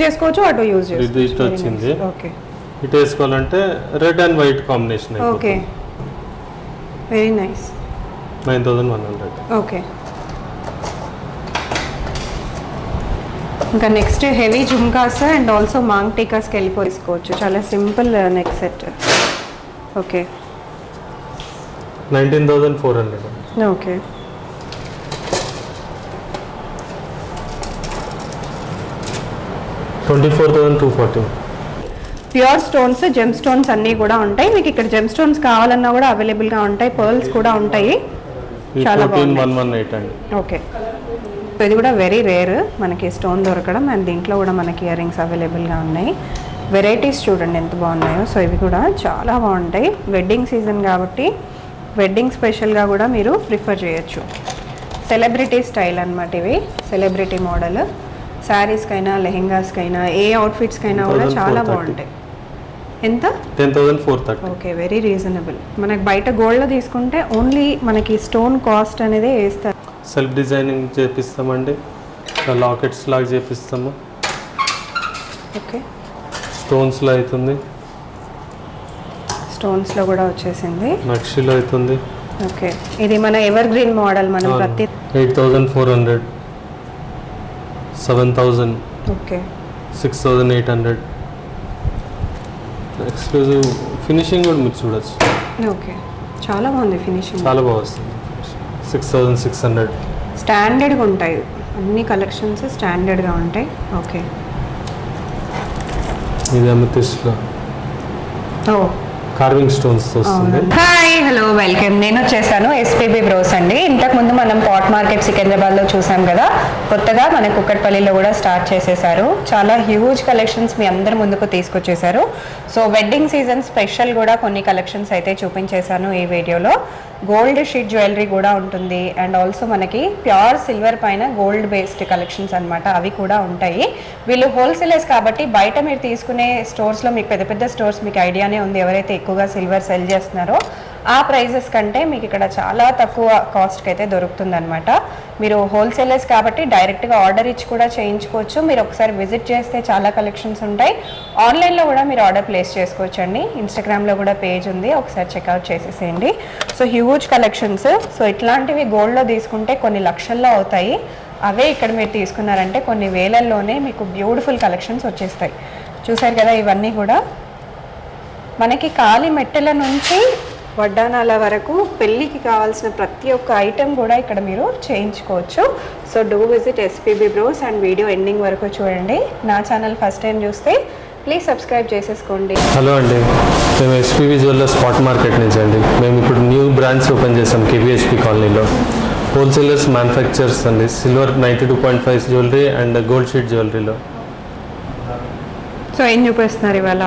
చేసుకోవచ్చు, అటు యూజ్ చేసుకోవచ్చు. ఇది ఇటు వచ్చింది. ఓకే, ఇటు వేసుకోవాలంటే red and white combination. Okay, very nice. 9100. Okay, ఇంకా next heavy jhumkas and also maang టీకాస్కి వెళ్ళిపోసుకోవచ్చు. చాలా simple neck set. Okay, 19400. Okay, $24,240. Pure stones, gem stones అన్నీ కూడా ఉంటాయి. మీకు ఇక్కడ జెమ్ స్టోన్స్ కావాలన్నా కూడా అవైలబుల్గా ఉంటాయి. పర్ల్స్ కూడా ఉంటాయి. చాలా బాగుంది. 14118 అండి. ఓకే, ఇది కూడా వెరీ రేర్ మనకి స్టోన్ దొరకడం. అండ్ దీంట్లో కూడా మనకి ఇయర్ రింగ్స్ అవైలబుల్గా ఉన్నాయి. వెరైటీస్ చూడండి ఎంత బాగున్నాయో. సో ఇవి కూడా చాలా బాగుంటాయి. వెడ్డింగ్ సీజన్ కాబట్టి వెడ్డింగ్ స్పెషల్గా కూడా మీరు ప్రిఫర్ చేయొచ్చు. సెలబ్రిటీ స్టైల్ అనమాట ఇవి. సెలబ్రిటీ మోడల్ శారీస్కైనా లెహెంగాస్కైనా ఏ అవుట్ఫిట్స్కైనా కూడా చాలా బాగుంటాయి. ఎంత? 10,430. Okay, very reasonable. మనకి బయట గోల్డ్లో తీసుకుంటే ఓన్లీ మనకి స్టోన్ కాస్ట్ అనేది వేస్తారు. Self designing చేపిస్తామండి. లాకెట్స్ లాగా చేపిస్తాము. ఓకే, స్టోన్స్లో అవుతుంది. స్టోన్స్లో కూడా వచ్చేసింది. నక్షిలో అవుతుంది. ఓకే, ఇది మన ఎవర్ గ్రీన్ మోడల్. మనం ప్రతి 8,400, 7,000, ఓకే, 6,800. ఎక్స్క్లూజివ్ ఫినిషింగ్ కూడా మీరు చూడొచ్చు. ఓకే, చాలా బాగుంది ఫినిషింగ్. చాలా బాగా వస్తుంది. 6,600. స్టాండర్డ్గా ఉంటాయి అన్ని కలెక్షన్స్, స్టాండర్డ్గా ఉంటాయి. ఓకే, ఇది అమెథిస్ట్లో ఓ కార్వింగ్ స్టోన్స్ వస్తుంది. Hi, hello, welcome. నేను వచ్చేసాను ఎస్పీబీ బ్రోస్ అండి. ఇంతకుముందు మనం పాట్ మార్కెట్ సికింద్రాబాద్లో చూసాం కదా. కొత్తగా మన కుక్కట్పల్లిలో కూడా స్టార్ట్ చేసేసారు. చాలా హ్యూజ్ కలెక్షన్స్ మీ అందరి ముందుకు తీసుకొచ్చేసారు. సో వెడ్డింగ్ సీజన్ స్పెషల్ కూడా కొన్ని కలెక్షన్స్ అయితే చూపించేశాను ఈ వీడియోలో. గోల్డ్ షీట్ జ్యువెలరీ కూడా ఉంటుంది. అండ్ ఆల్సో మనకి ప్యూర్ సిల్వర్ పైన గోల్డ్ బేస్డ్ కలెక్షన్స్ అనమాట, అవి కూడా ఉంటాయి. వీళ్ళు హోల్సేలర్స్ కాబట్టి బయట మీరు తీసుకునే స్టోర్స్లో మీకు పెద్ద పెద్ద స్టోర్స్ మీకు ఐడియానే ఉంది. ఎవరైతే ఎక్కువగా సిల్వర్ సెల్ చేస్తున్నారో ఆ ప్రైజెస్ కంటే మీకు ఇక్కడ చాలా తక్కువ కాస్ట్కి అయితే దొరుకుతుంది అనమాట. మీరు హోల్సేలర్స్ కాబట్టి డైరెక్ట్గా ఆర్డర్ ఇచ్చి కూడా చేయించుకోవచ్చు. మీరు ఒకసారి విజిట్ చేస్తే చాలా కలెక్షన్స్ ఉంటాయి. ఆన్లైన్లో కూడా మీరు ఆర్డర్ ప్లేస్ చేసుకోవచ్చు అండి. ఇన్స్టాగ్రామ్లో కూడా పేజ్ ఉంది, ఒకసారి చెక్అవుట్ చేసేసేయండి. So huge collections. సో ఇట్లాంటివి గోల్డ్లో తీసుకుంటే కొన్ని లక్షల్లో అవుతాయి. అవే ఇక్కడ మీరు తీసుకున్నారంటే కొన్ని వేలల్లోనే మీకు బ్యూటిఫుల్ కలెక్షన్స్ వచ్చేస్తాయి. చూసారు కదా, ఇవన్నీ కూడా మనకి కాలి మెట్టెల నుంచి వడ్డానాల వరకు పెళ్ళికి కావాల్సిన ప్రతి ఒక్క ఐటెం కూడా ఇక్కడ మీరు చేయించుకోవచ్చు. So do visit SPB bros and video ending వరకు చూడండి. నా ఛానల్ ఫస్ట్ టైం చూస్తే ప్లీజ్ సబ్స్క్రైబ్ చేసేసుకోండి. హలో అండి, మేము ఎస్పీబీ జ్యువెలర్స్ స్పాట్ మార్కెట్ నుంచి అండి. మేము ఇప్పుడు న్యూ బ్రాంచ్ ఓపెన్ చేసాం కేవీహెచ్పీ కాలనీలో. హోల్సేలర్స్, మ్యానుఫ్యాక్చర్స్ అండి. Silver 92.5 jewellery and gold sheet జ్యువెలరీలో. సో ఏం చూపిస్తున్నారు ఇవాళ?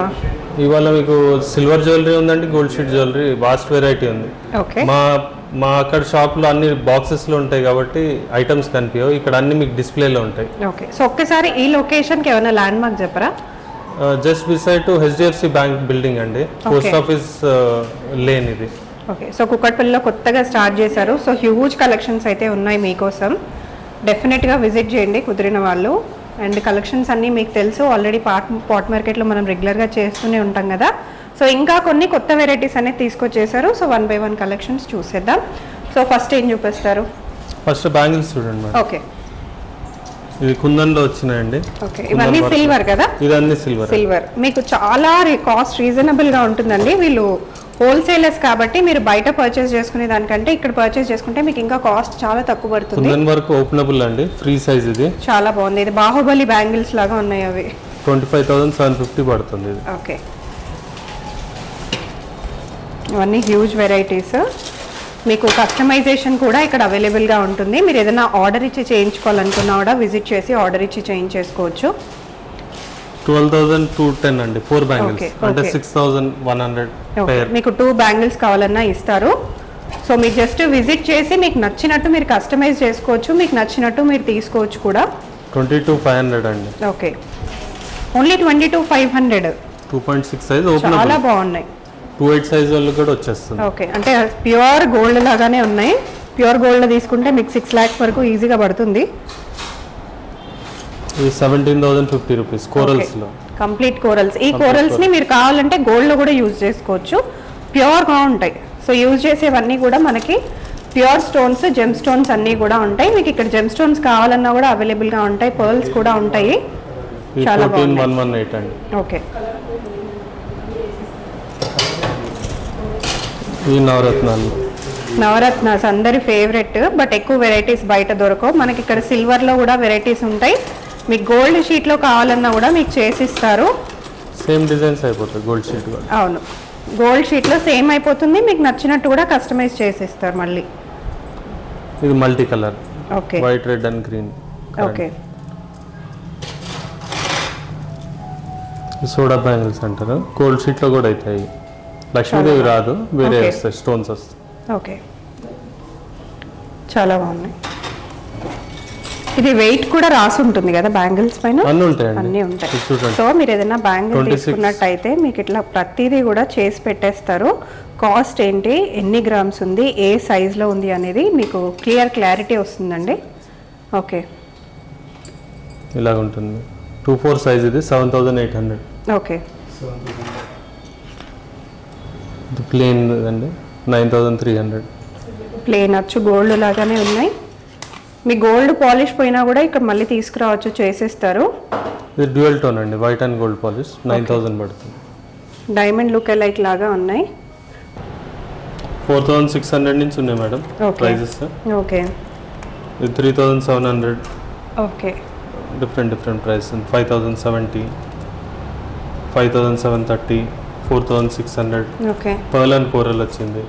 ఇవాళ మీకు సిల్వర్ జ్యువెలరీ ఉందండి, gold sheet jewellery vast variety ఉంది. ఓకే, మా అక్కడ షాప్లో అన్ని బాక్సెస్లో ఉంటాయి కాబట్టి ఐటమ్స్ కనిపించవు. ఇక్కడ అన్ని మీకు డిస్ప్లేలో ఉంటాయి. ఓకే, సో ఒక్కసారి ఈ లొకేషన్కి ఏమైనా ల్యాండ్ మార్క్ చెప్పరా? Just beside to HDFC bank building అండి. పోస్ట్ ఆఫీస్ లేన్ ఇది. ఓకే, సో కుక్కట్పల్లిలో కొత్తగా స్టార్ట్ చేశారు. సో హ్యూజ్ కలెక్షన్స్ అయితే ఉన్నాయి మీకోసం. డెఫినెట్గా విజిట్ చేయండి కుదిరిన వాళ్ళు. అండ్ కలెక్షన్స్ అన్నీ మీకు తెలుసు ఆల్రెడీ. పాట్ మార్కెట్లో మనం రెగ్యులర్గా చేస్తూనే ఉంటాం కదా. సో ఇంకా కొన్ని కొత్త వెరైటీస్ అనేది తీసుకొచ్చేసారు. సో 1 by 1 కలెక్షన్స్ చూసేద్దాం. సో ఫస్ట్ ఏం చూపిస్తారు? ఫస్ట్ బ్యాంగిల్స్ చూడండి. ఓకే, ఇది కుందన్లో వచ్చినాయండి. ఓకే, ఇవన్నీ సిల్వర్ కదా? ఇదన్నీ సిల్వర్. సిల్వర్ మీకు చాలా కాస్ట్ రీజనబుల్గా ఉంటుందండి. వీళ్ళు హోల్సేలర్స్ కాబట్టి మీరు బయట పర్చేస్ చేసుకునే దానికంటే ఇక్కడ పర్చేస్ చేసుకుంటే మీకు ఇంకా కాస్ట్ చాలా తక్కువ పడుతుంది. కుందన్ వరకు ఓపెనబుల్ అండి, ఫ్రీ సైజ్. ఇది చాలా బాగుంది. ఇది బాహుబలి బ్యాంగిల్స్ లాగా ఉన్నాయి అవి. 25,750 పడుతుంది. ఓకే, ఇవన్నీ హ్యూజ్ వెరైటీస్. మీకు కస్టమైజేషన్ కూడా ఇక్కడ అవైలబుల్గా ఉంటుంది. మీరు ఏదైనా ఆర్డర్ ఇచ్చి చేయించుకోవాలనుకున్నా కూడా విజిట్ చేసి ఆర్డర్ ఇచ్చి చేయించేసుకోవచ్చు. 12,210 అండి, 4 బ్యాంగిల్స్ అంటే 6,100 పేర్. మీకు 2 బ్యాంగిల్స్ కావాలన్నా ఇస్తారు. సో మీరు జస్ట్ విజిట్ చేసి మీకు నచ్చినట్టు మీరు కస్టమైజ్ చేసుకోవచ్చు. మీకు నచ్చినట్టు మీరు తీసుకోవచ్చు కూడా. 22,500 అండి. Okay, only 22,500. 2.6 size open. చాలా బాగున్నాయి. 28 సైజ్ వాళ్ళు కూడా వచ్చేస్తుంది. ఓకే, అంటే ప్యూర్ గోల్డ్ లాగానే ఉన్నాయి. ప్యూర్ గోల్డ్ తీసుకుంటే మీకు 6 lakhs వరకు ఈజీగా పడుతుంది. ఇది 17,050 రూపీస్ కోరల్స్లో. Complete corals. ఈ కోరల్స్ని మీరు కావాలంటే గోల్డ్లో కూడా యూజ్ చేసుకోవచ్చు, ప్యూర్గా ఉంటాయి. సో యూజ్ చేసేవన్నీ కూడా మనకి ప్యూర్ స్టోన్స్, జెమ్ స్టోన్స్ అన్నీ కూడా ఉంటాయి. మీకు ఇక్కడ జెమ్ స్టోన్స్ కావాలన్నా కూడా అవైలబుల్గా ఉంటాయి, పర్ల్స్ కూడా ఉంటాయి. చాలా బాగుంది. 14,118 అండి. ఓకే. ఈ నవరత్నాలు, నవరత్నాస్ అందరి ఫేవరెట్, బట్ ఎక్కువ వెరైటీస్ బయట దొరకవు. మనకి ఇక్కడ సిల్వర్లో కూడా వెరైటీస్ ఉంటాయి. మీకు గోల్డ్ షీట్లో కావాలన్నా కూడా మీకు చేసిస్తారు. సేమ్ డిజైన్స్ అయిపోతాయి గోల్డ్ షీట్ కూడా. అవును, గోల్డ్ షీట్లో సేమ్ అయిపోతుంది. మీకు నచ్చినట్టు కూడా కస్టమైజ్ చేసిస్తారు మళ్ళీ. ఇది multi colour. Okay. White, red and green. Okay. Soda bangles అంటారు, గోల్డ్ షీట్లో కూడా అవుతాయి. లక్ష్మీదేవి రాదు, వేరే వస్తాయి, స్టోన్స్ వస్తాయి. ఓకే, చాలా బాగున్నాయి. ఇది వెయిట్ కూడా రాసి ఉంటుంది కదా బ్యాంగిల్స్ పైన, అన్నీ ఉంటాయండి, అన్నీ ఉంటాయి. సో మీరు ఏదైనా బ్యాంగిల్ తీసుకున్నట్టయితే మీకు ఇట్లా ప్రతిదీ కూడా చేసి పెట్టేస్తారు. కాస్ట్ ఏంటి, ఎన్ని గ్రామ్స్ ఉంది, ఏ సైజులో ఉంది అనేది మీకు క్లారిటీ వస్తుందండి. ఓకే, ఇలాగ ఉంటుంది. 2/4 సైజ్, ఇది 7,800. ఓకే. ఇది ప్లేన్ అండి, 9,300. ప్లేన్ అచ్చు గోల్డ్ లాగానే ఉన్నాయి. మీ గోల్డ్ పాలిష్ పోయినా కూడా ఇక్కడ మళ్ళీ తీసుకురావచ్చు, చేసేస్తారు. ఇది డ్యూయల్ టోన్ అండి, వైట్ అండ్ గోల్డ్ పాలిష్, 9,000 పడుతుంది. డైమండ్ లుక్ లైక్ లాగా ఉన్నాయి. 4,600 నుంచి ఉన్నాయి మేడం ప్రైజెస్. ఓకే. ఇది 3,700. Okay. Different price. 5,070, 5,730, 4,600. Okay. Pearl and coral వచ్చింది.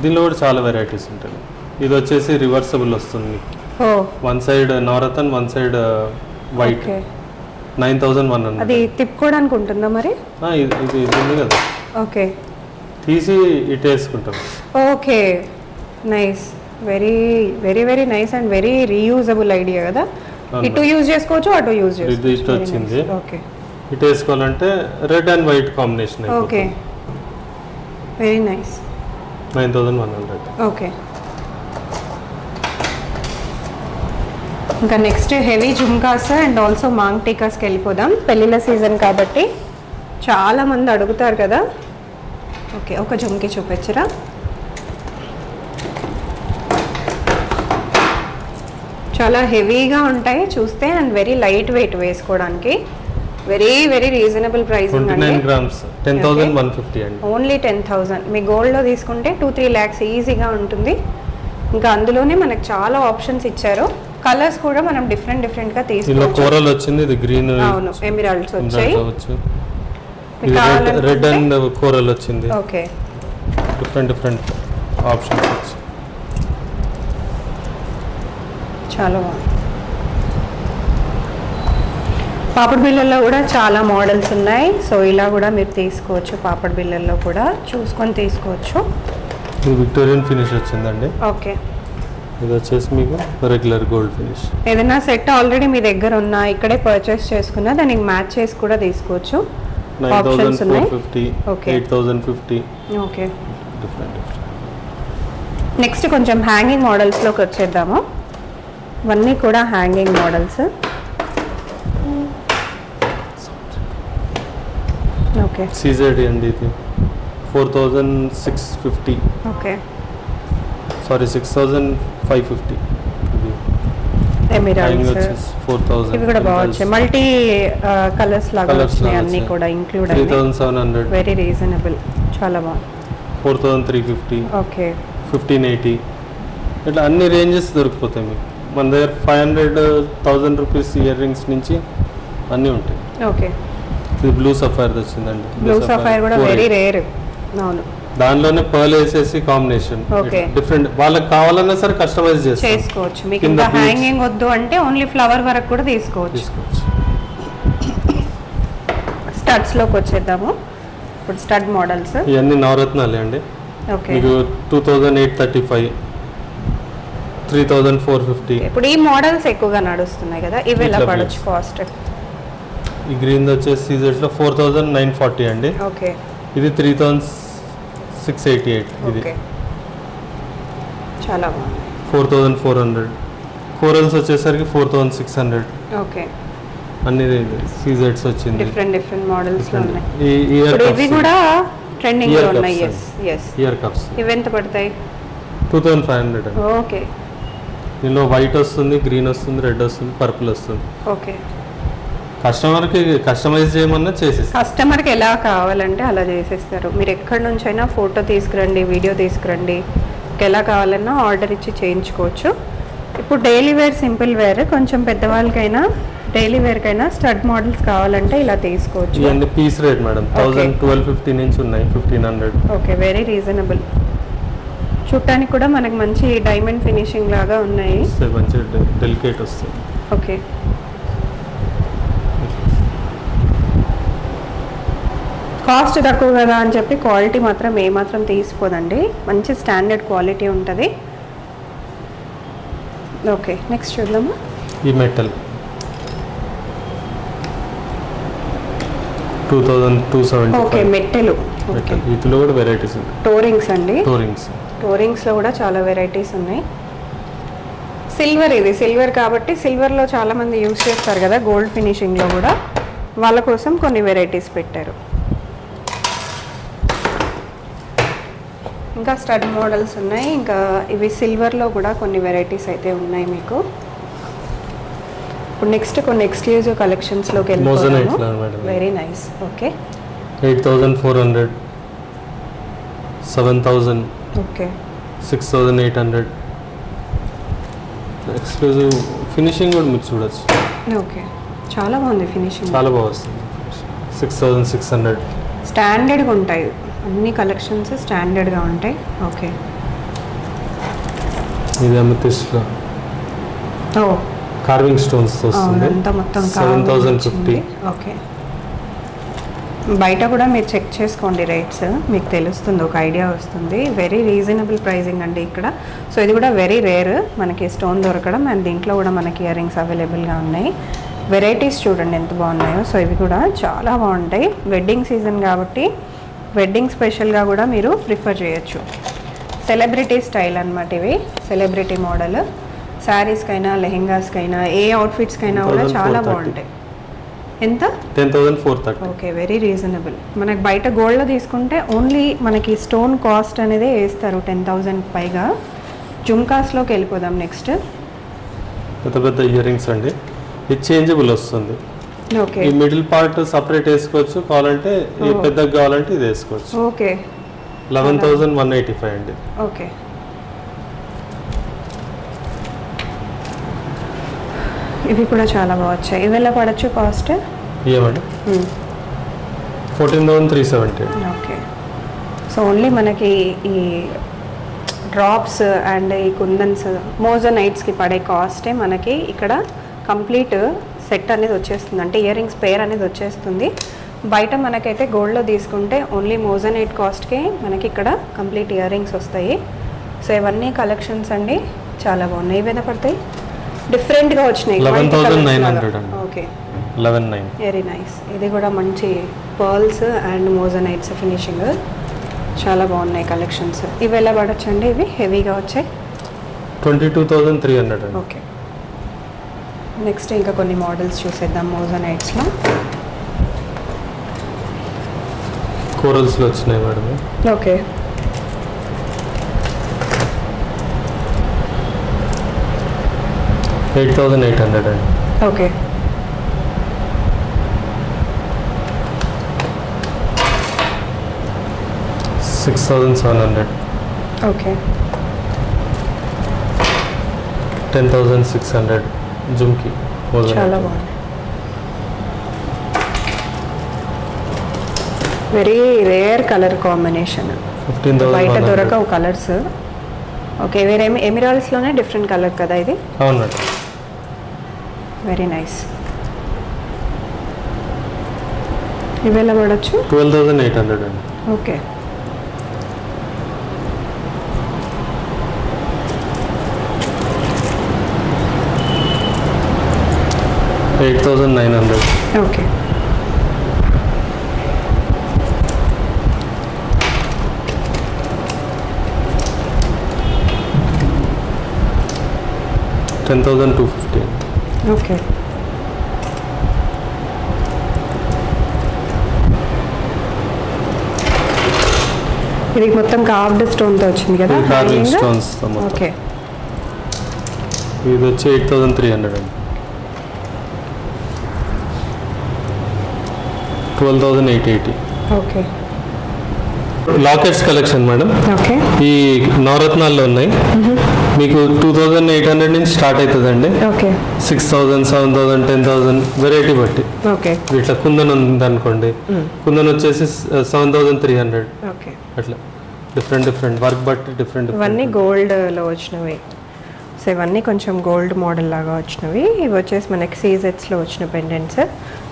దీనిలో కూడా చాలా వెరైటీస్ ఉంటాయి. ఇది వచ్చేసి రివర్సబుల్ వస్తుంది. వన్ సైడ్ నవరత్న, వన్ సైడ్ వైట్. 9,100. అది తిప్పుకోవడానికి ఉంటుందా మరి? ఇది ఉంది కదా. ఓకే. తీసి ఇటు వేసుకుంటాం. Okay, nice. Very very very nice and very reusable idea కదా. ఇటు యూజ్ చేసుకోవచ్చు, అటు యూజ్ చేసుకోవచ్చు. ఇది ఇటు వచ్చింది. ఓకే. ఇటు వేసుకోవాలంటే red and white combination. Okay, very nice. 9,100. Okay. ఇంకా next heavy jhumkas and also maang టీకాస్కి వెళ్ళిపోదాం. పెళ్ళిళ్ళ సీజన్ కాబట్టి చాలామంది అడుగుతారు కదా. ఓకే, ఒక జుమ్కి చూపించరా? చాలా హెవీగా ఉంటాయి చూస్తే అండ్ వెరీ లైట్ వెయిట్ వేసుకోవడానికి. Very very reasonable price. 29 grams, 10,150 అండి. ఓన్లీ 10,000. మీ గోల్డ్లో తీసుకుంటే 2-3 lakhs ఈజీగా ఉంటుంది. ఇంకా అందులోనే మనకు చాలా ఆప్షన్స్ ఇచ్చారు. కలర్స్ కూడా మనం డిఫరెంట్గా తీసుకోవచ్చు. కోరల్ వచ్చింది, ఇది గ్రీన్. అవును, ఎమరాల్డ్స్ వచ్చాయి. రెడ్ అండ్ కోరల్ వచ్చింది. ఓకే. డిఫరెంట్ ఆప్షన్స్ వచ్చాయి. చాలా బాగుంది. పాపడ్ బిళ్ళల్లో కూడా చాలా మోడల్స్ ఉన్నాయి. సో ఇలా కూడా మీరు తీసుకోవచ్చు, పాపడ్ బిళ్ళల్లో కూడా చూసుకొని తీసుకోవచ్చు. ఇది విక్టోరియన్ ఫినిష్ వచ్చిందండి. ఓకే. ఇది వచ్చేసి మీకు రెగ్యులర్ గోల్డ్ ఫినిష్. ఏదైనా సెట్ ఆల్రెడీ మీ దగ్గర ఉన్నా, ఇక్కడే పర్చేస్ చేసుకున్నా దానికి మ్యాచ్ చేసి కూడా తీసుకోవచ్చు. 9,450, 8,050. ఓకే. డిఫరెంట్. నెక్స్ట్ కొంచెం హ్యాంగింగ్ మోడల్స్లోకి వచ్చేద్దాము. ఇవన్నీ కూడా హ్యాంగింగ్ మోడల్స్. ఓకే. సీజెడ్ అండి, ఇది 4,650. ఓకే. సారీ, 6,550. ఇది ఎమరాల్డ్స్ 4,000. ఇవి కూడా బాగుంటాయి. మల్టీ కలర్స్ లాగా వచ్చినాయి, అన్నీ కూడా ఇంక్లూడ్. 3,700. వెరీ రీజనబుల్, చాలా బాగుంది. 4,350. ఓకే. 1,580. ఇట్లా అన్ని రేంజెస్ దొరికిపోతాయి మీకు మన దగ్గర. 500,000 రూపీస్ ఇయర్ రింగ్స్ నుంచి అన్నీ ఉంటాయి. ఓకే. ఇది బ్లూ సఫైర్ వచ్చిందండి. బ్లూ సఫైర్ కూడా వెరీ రేర్. అవును, దానిలోనే పర్ల్ వేసేసి కాంబినేషన్. ఓకే. డిఫరెంట్ వాళ్ళకి కావాలన్నా సరే కస్టమైజ్ చేసుకోవచ్చు. మీకు ఇంకా హ్యాంగింగ్ వద్దు అంటే ఓన్లీ ఫ్లవర్ వరకు కూడా తీసుకోవచ్చు. స్టడ్స్ లోకి వచ్చేద్దాము. ఇప్పుడు స్టడ్ మోడల్స్ ఇవన్నీ నవరత్నాలే అండి. ఓకే. మీకు 2,835, 3,450. ఇప్పుడు ఈ మోడల్స్ ఎక్కువగా నడుస్తున్నాయి కదా, ఇవి ఎలా పడొచ్చు కాస్ట్? ఈ గ్రీన్ వచ్చేసి సీజర్స్ లో 4,940 అండి. ఓకే. ఇది 3,688. ఇది చాలా బాగుంది. 4,400. కోరల్స్ వచ్చేసరికి 4600. ఓకే, అన్ని సీజెట్స్ వచ్చింది. డిఫరెంట్ మోడల్స్ లో ఉన్నాయి. ఈ ఇయర్ ఇప్పుడు ఇవి కప్స్, కూడా ట్రెండింగ్ లో Ear ఉన్నాయి. cups ఎస్ ఇయర్ కప్స్ ఇవి ఎంత పడతాయి? 2500 అండి. ఓకే దీనిలో వైట్ వస్తుంది, గ్రీన్ వస్తుంది, రెడ్ వస్తుంది, పర్పుల్ వస్తుంది. ఓకే, కస్టమర్కి కస్టమైజ్ చేయమన్నా చేసేస్తాం. కస్టమర్కి ఎలా కావాలంటే అలా చేసేస్తారు. మీరు ఎక్కడి నుంచి అయినా ఫోటో తీసుకురండి, వీడియో తీసుకురండి, ఎలా కావాలన్నా ఆర్డర్ ఇచ్చి చేయించుకోవచ్చు. ఇప్పుడు డైలీ వేర్, సింపుల్ వేర్, కొంచెం పెద్దవాళ్ళకైనా డైలీ వేర్కైనా స్టడ్ మోడల్స్ కావాలంటే ఇలా తీసుకోవచ్చు. ఇవన్నీ పీస్ రేట్ మేడం, 1000, 1250 నుంచి ఉన్నాయి, 1500. Okay, very reasonable. చూడటానికి కూడా మనకి మంచి డైమండ్ ఫినిషింగ్ లాగా ఉన్నాయి. మంచి డెలికేట్ వస్తుంది. ఓకే, కాస్ట్ తక్కువ కదా అని చెప్పి క్వాలిటీ మాత్రం ఏమాత్రం తీసిపోదండి. మంచి స్టాండర్డ్ క్వాలిటీ ఉంటుంది. ఓకే, నెక్స్ట్ చూద్దాము. ఈ మెటల్ 2270. ఓకే, మెట్టెలు. ఓకే, వీటిలో కూడా వెరైటీస్ ఉన్నాయి. టోరింగ్స్ అండి. టోరింగ్స్లో కూడా చాలా వెరైటీస్ ఉన్నాయి. సిల్వర్, ఇది సిల్వర్ కాబట్టి సిల్వర్లో చాలామంది యూజ్ చేస్తారు కదా, గోల్డ్ ఫినిషింగ్లో కూడా వాళ్ళ కోసం కొన్ని వెరైటీస్ పెట్టారు. ఇంకా స్టడ్ మోడల్స్ ఉన్నాయి. ఇంకా ఇవి సిల్వర్లో కూడా కొన్ని వెరైటీస్ అయితే ఉన్నాయి మీకు. ఇప్పుడు నెక్స్ట్ కొన్ని ఎక్స్క్లూజివ్ కలెక్షన్స్లోకి వెళ్ళిపోతాము. Very nice. Okay, 8400, 7000, okay, 6800. Exclusive finishing కూడా మీరు చూడొచ్చు. ఓకే, చాలా బాగుంది ఫినిషింగ్, చాలా బాగా వస్తుంది. 6600. స్టాండర్డ్గా ఉంటాయి అన్ని కలెక్షన్స్, స్టాండర్డ్గా ఉంటాయి. ఓకే, ఇది అమెథిస్ట్లో కార్వింగ్ స్టోన్స్ వస్తుంది. అంతా మొత్తం 7050. ఓకే, బయట కూడా మీరు చెక్ చేసుకోండి రేట్స్, మీకు తెలుస్తుంది, ఒక ఐడియా వస్తుంది. వెరీ రీజనబుల్ ప్రైజింగ్ అండి ఇక్కడ. సో ఇది కూడా వెరీ రేర్ మనకి స్టోన్ దొరకడం, అండ్ దీంట్లో కూడా మనకి ఇయర్ రింగ్స్ అవైలబుల్గా ఉన్నాయి. వెరైటీస్ చూడండి ఎంత బాగున్నాయో. సో ఇవి కూడా చాలా బాగుంటాయి. వెడ్డింగ్ సీజన్ కాబట్టి వెడ్డింగ్ స్పెషల్గా కూడా మీరు ప్రిఫర్ చేయొచ్చు. సెలబ్రిటీ స్టైల్ అనమాట ఇవి, సెలబ్రిటీ మోడల్. శారీస్కైనా, లెహెంగాస్కైనా, ఏ అవుట్ఫిట్స్కైనా కూడా చాలా బాగుంటాయి. ఎంత? 10,430. Okay, very reasonable. మనకి బయట గోల్డ్లో తీసుకుంటే ఓన్లీ మనకి స్టోన్ కాస్ట్ అనేది వేస్తారు 10,000 పైగా. జుమ్కాస్లోకి వెళ్ళిపోదాం నెక్స్ట్. పెద్ద పెద్ద ఇయర్ రింగ్స్ అండి, ఇది చేంజబుల్ వస్తుంది. ఓకే, ఈ మిడిల్ పార్ట్ సపరేట్ వేసుకోవచ్చు, కావాలంటే ఈ పెద్దగా కావాలంటే ఇది వేసుకోవచ్చు. ఓకే, 11,185 అండి. ఓకే, ఇవి కూడా చాలా బాగా వచ్చాయి. ఇవి ఎలా పడచ్చు కాస్ట్? ఏమండి 14,370. ఓకే, సో ఓన్లీ మనకి ఈ డ్రాప్స్ అండ్ ఈ కుందన్స్, మోజనైట్స్కి పడే కాస్టే మనకి ఇక్కడ కంప్లీట్ సెట్ అనేది వచ్చేస్తుంది, అంటే ఇయర్ రింగ్స్ పేర్ అనేది వచ్చేస్తుంది. బయట మనకైతే గోల్డ్లో తీసుకుంటే ఓన్లీ మోజనైట్ కాస్ట్కే మనకి ఇక్కడ కంప్లీట్ ఇయర్ రింగ్స్ వస్తాయి. సో ఇవన్నీ కలెక్షన్స్ అండి, చాలా బాగున్నాయి. ఇవేనా పడతాయి, డిఫరెంట్గా వచ్చినాయి. 11,900 అండి. ఓకే, 11,900. Very nice. ఇది కూడా మంచి పర్ల్స్ అండ్ మోజనైట్స్ ఫినిషింగ్, చాలా బాగున్నాయి కలెక్షన్స్. ఇవి ఎలా పడొచ్చండి? ఇవి హెవీగా వచ్చాయి. 22,300 అండి. ఓకే, నెక్స్ట్ ఇంకా కొన్ని మోడల్స్ చూసేద్దాం మోజనైట్స్లో. కోరల్స్లో వచ్చినాయి మేడం. ఓకే, 8,800 అండి. ఓకే, 6,700. ఓకే, 10,600 జుమ్కి. చాలా బాగుంది. Very rare colour combination, 15,100. బయట దొరకవు కలర్స్. ఓకే, వేరే ఎమిరాల్స్లోనే డిఫరెంట్ కలర్ కదా ఇది. అవునండి. Very nice. ఇవి ఎలా పడవచ్చు? 12,800 అండి. ఓకే, 8,900. ఓకే, 10,250. ఓకే. ఇది మొత్తం కార్వ్డ్ స్టోన్తో వచ్చింది కదా? Carving stones. ఓకే. ఇది వచ్చి 8,300 అండి. 12,880. Okay. Lockets collection madam. Okay. ఈ నవరత్నాల్లో ఉన్నాయి. మీకు 2,800 నుంచి స్టార్ట్ అవుతుందండి. ఓకే. 6,000, 7,000, 10,000 వెరైటీ బట్టి. ఓకే. ఇట్లా కుందన్ ఉంది అనుకోండి, కుందన్ వచ్చేసి 7,300. ఓకే. అట్లా డిఫరెంట్ వర్క్ బట్టి డిఫరెంట్. ఇవన్నీ గోల్డ్లో వచ్చినవి. సో ఇవన్నీ కొంచెం గోల్డ్ మోడల్ లాగా వచ్చినవి. ఇవి వచ్చేసి మనకి సీజెట్స్లో వచ్చిన పెండెంట్స్.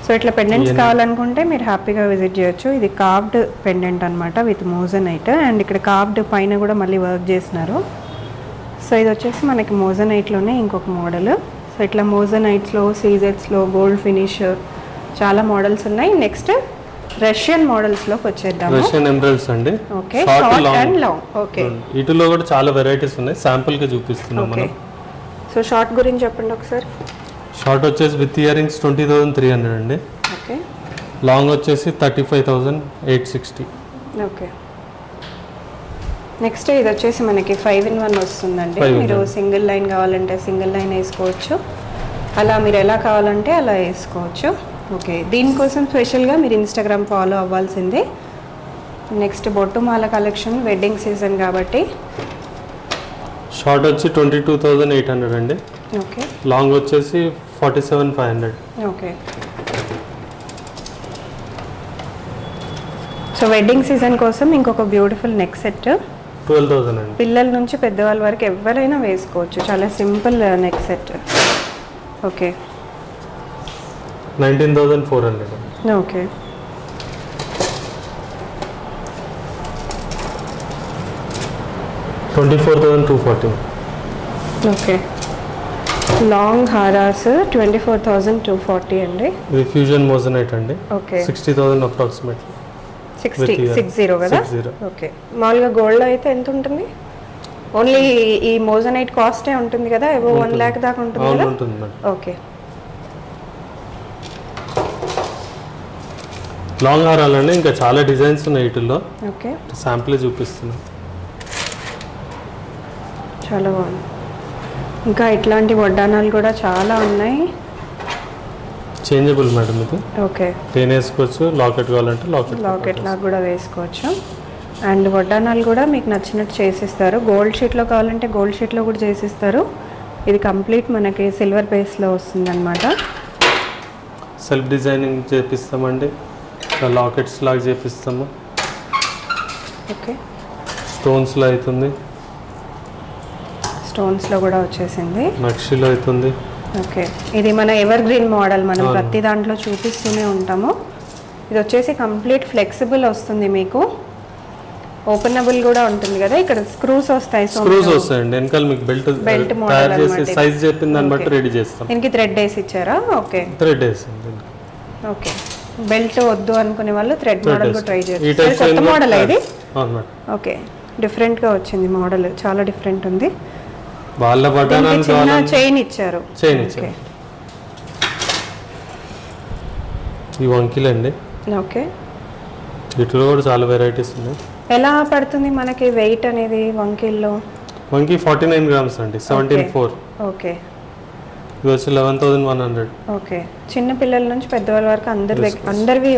సో ఇట్లా పెండెంట్స్ కావాలనుకుంటే మీరు హ్యాపీగా విజిట్ చేయొచ్చు. ఇది కార్వ్డ్ పెండెంట్ అనమాట విత్ మోజనైట్. అండ్ ఇక్కడ కార్వ్డ్ పైన కూడా మళ్ళీ వర్క్ చేసినారు. సో ఇది వచ్చేసి మనకి మోజనైట్లోనే ఇంకొక మోడల్. సో ఇట్లా మోజనైట్స్లో, సీజెట్స్లో, గోల్డ్ ఫినిష్ చాలా మోడల్స్ ఉన్నాయి. నెక్స్ట్ రష్యన్ మోడల్స్లోకి వచ్చేద్దాం. రష్యన్ ఎంబ్రాయిడరీస్ అండి. Okay. Short and long. Okay. వీటిలో కూడా చాలా వెరైటీస్ ఉన్నాయి. శాంపుల్గా చూపిస్తున్నాం మనం. సో షార్ట్ గురించి చెప్పండి ఒకసారి. షార్ట్ వచ్చేసి విత్ ఇయర్ రింగ్స్ 20,300 అండి. ఓకే. లాంగ్ వచ్చేసి 35,860. ఓకే. నెక్స్ట్ ఇది వచ్చేసి మనకి 5-in-1 వస్తుందండి. మీరు సింగిల్ లైన్ కావాలంటే సింగిల్ లైన్ వేసుకోవచ్చు, అలా మీరు ఎలా కావాలంటే అలా వేసుకోవచ్చు. ఓకే. దీనికోసం స్పెషల్గా మీరు ఇన్స్టాగ్రామ్ ఫాలో అవ్వాల్సిందే. నెక్స్ట్ బొట్టుమాల కలెక్షన్, వెడ్డింగ్ సీజన్ కాబట్టి. షార్ట్ వచ్చి 22,800 అండి. ఓకే. లాంగ్ వచ్చేసి 47,500. ఓకే. సో వెడ్డింగ్ సీజన్ కోసం ఇంకొక బ్యూటిఫుల్ నెక్ సెట్ 12,000 అండి. పిల్లల నుంచి పెద్దవాళ్ళ వరకు ఎవరైనా వేసుకోవచ్చు. చాలా simple neck set. Okay. 19,400. Okay. 24,240. Okay. Long harass 24,240 అండి. ఇది ఫ్యూజన్ మోజనైట్ అండి. ఓకే. 60,000 అప్రాక్సిమేట్లీ. 60 కదా? 60. ఓకే. మామూలుగా గోల్డ్ అయితే ఎంత ఉంటుంది? ఓన్లీ ఈ మోజనైట్ కాస్టే ఉంటుంది కదా? ఏవో 1 lakh దాకా ఉంటుంది కదా? ఉంటుంది మేడం. ఓకే. లాంగ్ హారాలండి. ఇంకా చాలా డిజైన్స్ ఉన్నాయి వీటిల్లో. ఓకే. శాంపుల్ చూపిస్తున్నాం. చాలా బాగుంది. ఇంకా ఇట్లాంటి వడ్డానాలు కూడా చాలా ఉన్నాయి. చేంజబుల్ మేడం ఇది. ఓకే. చైన్ వేసుకోవచ్చు, లాకెట్ కావాలంటే లాకెట్ లాగా కూడా వేసుకోవచ్చు. అండ్ వడ్డానాలు కూడా మీకు నచ్చినట్టు చేసిస్తారు. గోల్డ్ షీట్లో కావాలంటే గోల్డ్ షీట్లో కూడా చేసిస్తారు. ఇది కంప్లీట్ మనకి సిల్వర్ బేస్లో వస్తుంది అనమాట. Self designing చేపిస్తామండి. లాకెట్స్ లాగా చేపిస్తాము. ఓకే. స్టోన్స్లో అవుతుంది, స్టోన్స్లో కూడా వచ్చేసింది, నక్షిలో అవుతుంది. ఓకే. ఇది మన ఎవర్ గ్రీన్ మోడల్, మనం ప్రతి దాంట్లో చూపిస్తూనే ఉంటాము. ఇది వచ్చేసి కంప్లీట్ ఫ్లెక్సిబుల్ వస్తుంది, మీకు ఓపెనబుల్ కూడా ఉంటుంది కదా. ఇక్కడ స్క్రూస్ వస్తాయి. స్క్రూస్ వస్తాయండి. వెనకాల మీకు బెల్ట్ తయారు చేసి సైజ్ చెప్పిన దాన్ని బట్టి రెడీ చేస్తాం. దీనికి థ్రెడ్ వేసి ఇచ్చారా? ఓకే. థ్రెడ్ వేసింది. ఓకే. బెల్ట్ వద్దు అనుకునే వాళ్ళు థ్రెడ్ మోడల్ కూడా ట్రై చేస్తారు. కొత్త మోడల్ ఇది. ఓకే. డిఫరెంట్గా వచ్చింది మోడల్, చాలా డిఫరెంట్ ఉంది. వాళ్ళ బటన్ చైన్ ఇచ్చారు. ఈ వంకీలు అండి. ఓకే. వీటిలో కూడా చాలా వెరైటీస్ ఉన్నాయి. ఎలా పడుతుంది మనకి వెయిట్ అనేది వంకీల్లో? వంకీ 49 grams అండి. 17.4. ఓకే. ఇది వచ్చి 11,100. ఓకే. చిన్న పిల్లల నుంచి పెద్దవాళ్ళ వరకు అందరివి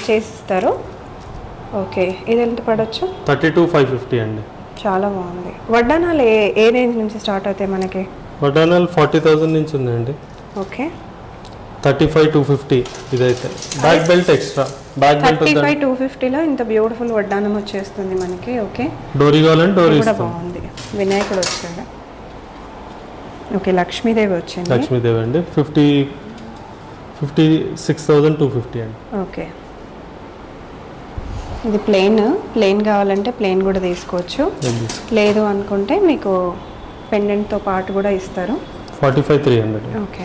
చేసిస్తారు. ఓకే. ఇది ఎంత పడవచ్చు? 32,550 అండి. చాలా బాగుంది. వడ్డానాలు ఏ రేంజ్ నుంచి స్టార్ట్ అవుతాయి మనకి? వడ్డానాలు 40,000 నుంచి ఉందండి. ఓకే. 35,250. ఇదైతే back belt extra. Back belt 35,250లో ఇంత బ్యూటిఫుల్ వడ్డానం వచ్చేస్తుంది మనకి. ఓకే. డోరీ కావాలంటే డోరీ కూడా బాగుంది. వినాయకుడు వచ్చాడు. ఓకే. లక్ష్మీదేవి వచ్చింది. లక్ష్మీదేవి అండి. 56,250 అండి. ఓకే. ఇది ప్లెయిన్ కావాలంటే ప్లెయిన్ కూడా తీసుకోవచ్చు, లేదు అనుకుంటే మీకు పెండెంట్తో పాటు కూడా ఇస్తారు. 45,300. ఓకే.